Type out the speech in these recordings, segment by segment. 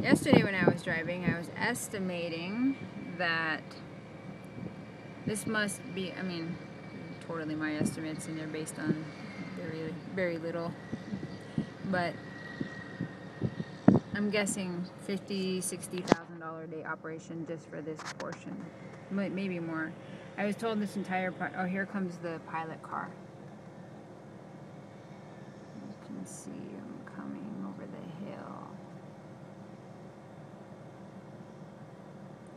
Yesterday when I was driving, I was estimating that this must be, I mean, totally my estimates, and they're based on very, very little, but I'm guessing $50,000-$60,000 a day operation just for this portion, maybe more. I was told this entire part. Oh, here comes the pilot car. You can see him coming over the hill.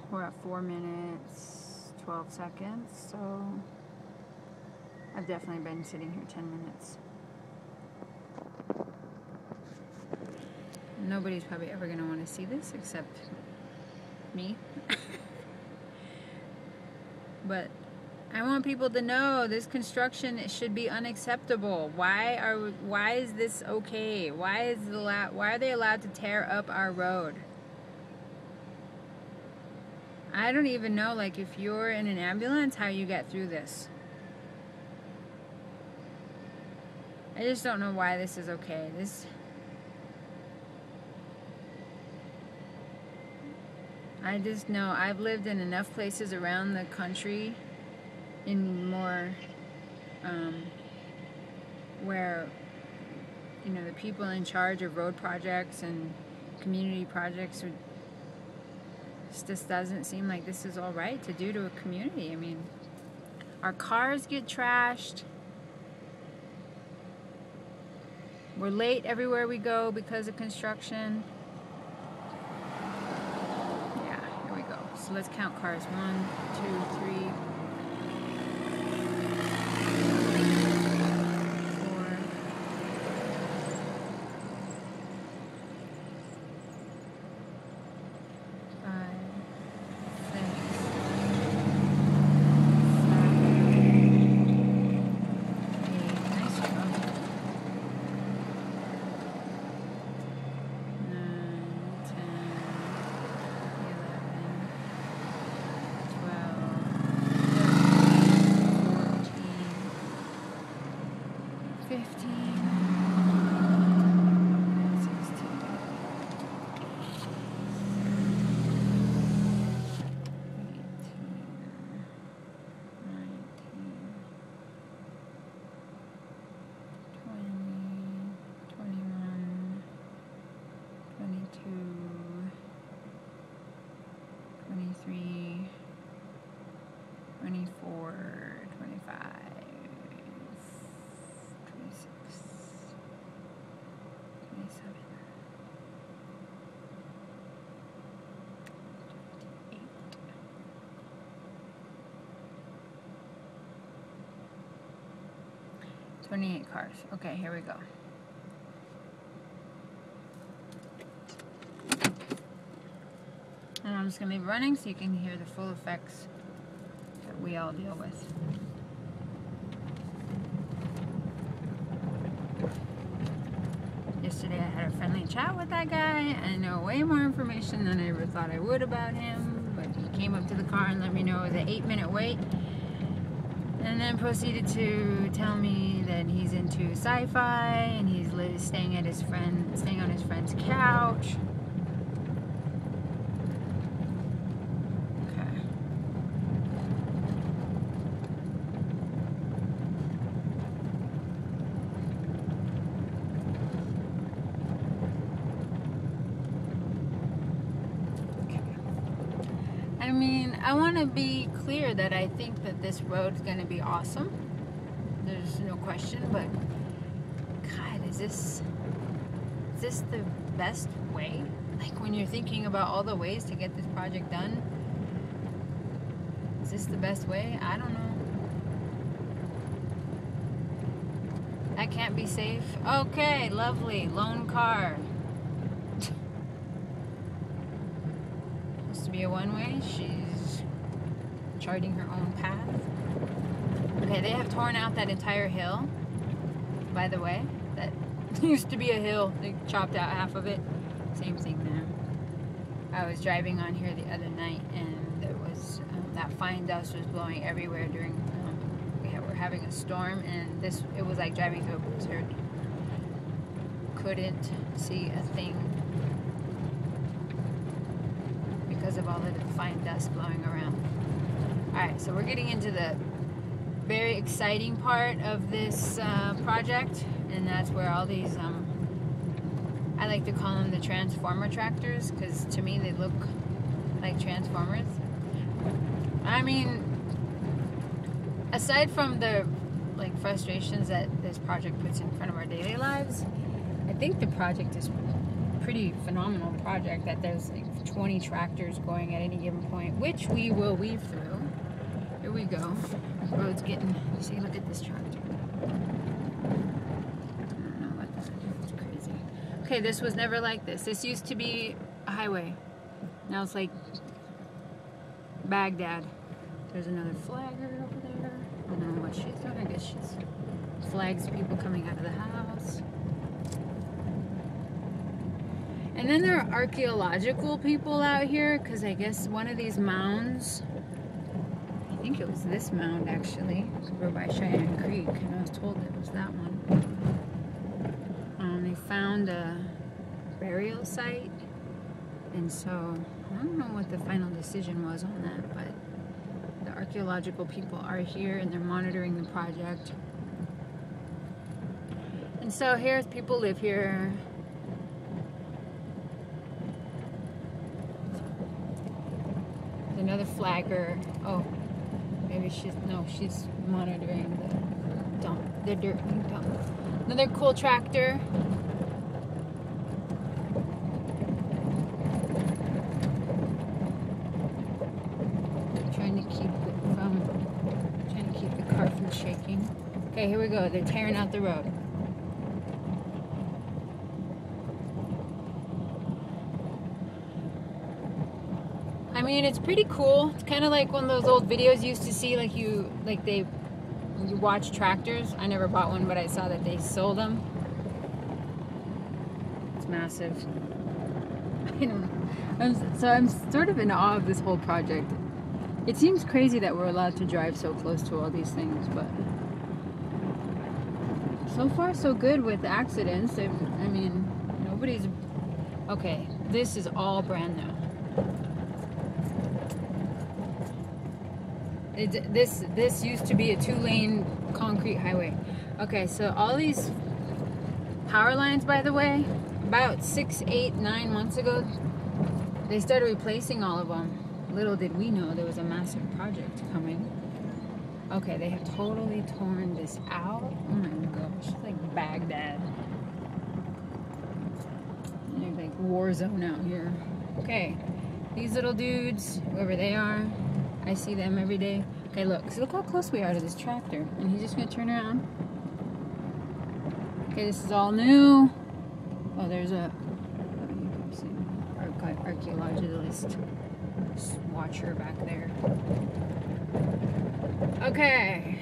We're at 4 minutes 12 seconds, so I've definitely been sitting here 10 minutes. Nobody's probably ever going to want to see this except me. But I want people to know this construction, it should be unacceptable. Why is this okay? Why are they allowed to tear up our road? I don't even know, like, if you're in an ambulance, how you get through this. I just don't know why this is okay. I just know I've lived in enough places around the country in more where, you know, the people in charge of road projects and community projects are, just doesn't seem like this is all right to do to a community. I mean, our cars get trashed. We're late everywhere we go because of construction. So let's count cars. 1, 2, 3, 4, 5, 6, 7, 8. Nice job. 9, 10. 23, 24, 25, 26, 27, 28. 28 cars. Okay, here we go. And I'm just going to leave it running so you can hear the full effects that we all deal with. Yesterday I had a friendly chat with that guy. I know way more information than I ever thought I would about him, but he came up to the car and let me know it was an 8-minute wait, and then proceeded to tell me that he's into sci-fi and he's staying on his friend's couch. I mean, I want to be clear that I think that this road is going to be awesome. There's no question, but God, is this the best way? Like, when you're thinking about all the ways to get this project done, is this the best way? I don't know. That can't be safe. Okay, lovely. Lone car. To be a one-way, she's charting her own path. Okay, they have torn out that entire hill, by the way. That used to be a hill. They chopped out half of it. Same thing now. I was driving on here the other night, and there was that fine dust was blowing everywhere during we're having a storm, and it was like driving through a blizzard. Couldn't see a thing. because of all the fine dust blowing around. Alright, so we're getting into the very exciting part of this project, and that's where all these, I like to call them the transformer tractors, because to me they look like transformers. I mean, aside from the frustrations that this project puts in front of our daily lives, I think the project is a pretty phenomenal project, that there's like 20 tractors going at any given point, which we will weave through. Here we go. The road's getting, you see, look at this tractor. I don't know what that is. It's crazy. Okay, this was never like this. This used to be a highway. Now it's like Bahgdad. There's another flagger over there. I don't know what she's doing. I guess she's flags people coming out of the house. And then there are archaeological people out here, because I guess one of these mounds, I think it was this mound actually, over by Cheyenne Creek, and I was told it was that one. They found a burial site, and so I don't know what the final decision was on that, but the archaeological people are here and they're monitoring the project. And so here's people live here. There's another flagger. Oh, maybe she's monitoring the dirt dump. Another cool tractor. Trying to keep the car from shaking. Okay, here we go. They're tearing out the road. I mean, it's pretty cool. It's kind of like one of those old videos you used to see, you watch tractors. I never bought one, but I saw that they sold them. It's massive. I don't know. I'm sort of in awe of this whole project. It seems crazy that we're allowed to drive so close to all these things, but so far so good with accidents. I mean, nobody's... Okay, this is all brand new. This used to be a 2-lane concrete highway. Okay, so all these power lines, by the way, about 6, 8, 9 months ago, they started replacing all of them. Little did we know there was a massive project coming. Okay, they have totally torn this out. Oh my gosh, it's like Bahgdad. There's like war zone out here. Okay, these little dudes, whoever they are, I see them every day. Okay, look. So look how close we are to this tractor. And he's just going to turn around. Okay, this is all new. Oh, there's a archaeologist watcher back there. Okay.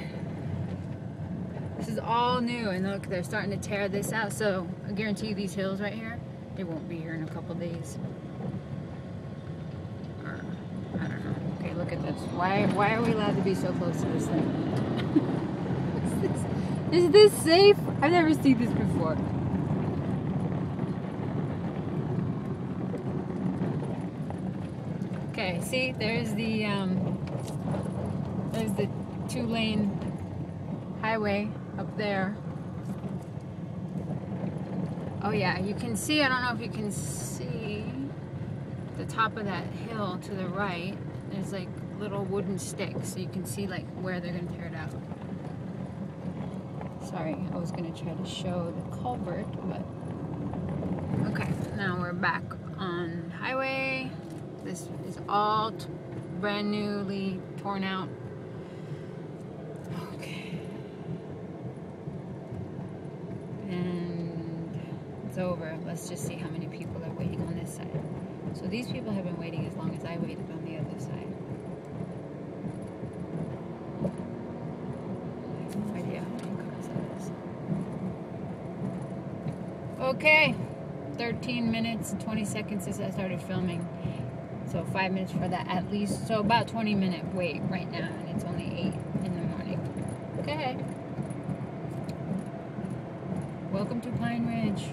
This is all new. And look, they're starting to tear this out. So I guarantee you these hills right here, they won't be here in a couple days. I don't know. Okay, look at this. Why are we allowed to be so close to this thing? Is this safe? I've never seen this before. Okay, see, there's the 2-lane highway up there. Oh yeah, you can see, I don't know if you can see the top of that hill to the right. There's like little wooden sticks, so you can see like where they're gonna tear it out. Sorry, I was gonna try to show the culvert, but okay, now we're back on highway. This is all brand newly torn out. Okay, and it's over. Let's just see how many people are waiting on this side. So these people have been waiting as long as I waited on the other side. I have no idea how many cars that is. Okay, 13 minutes and 20 seconds since I started filming. So 5 minutes for that at least. So about 20-minute wait right now, and it's only 8 in the morning. Okay. Welcome to Pine Ridge.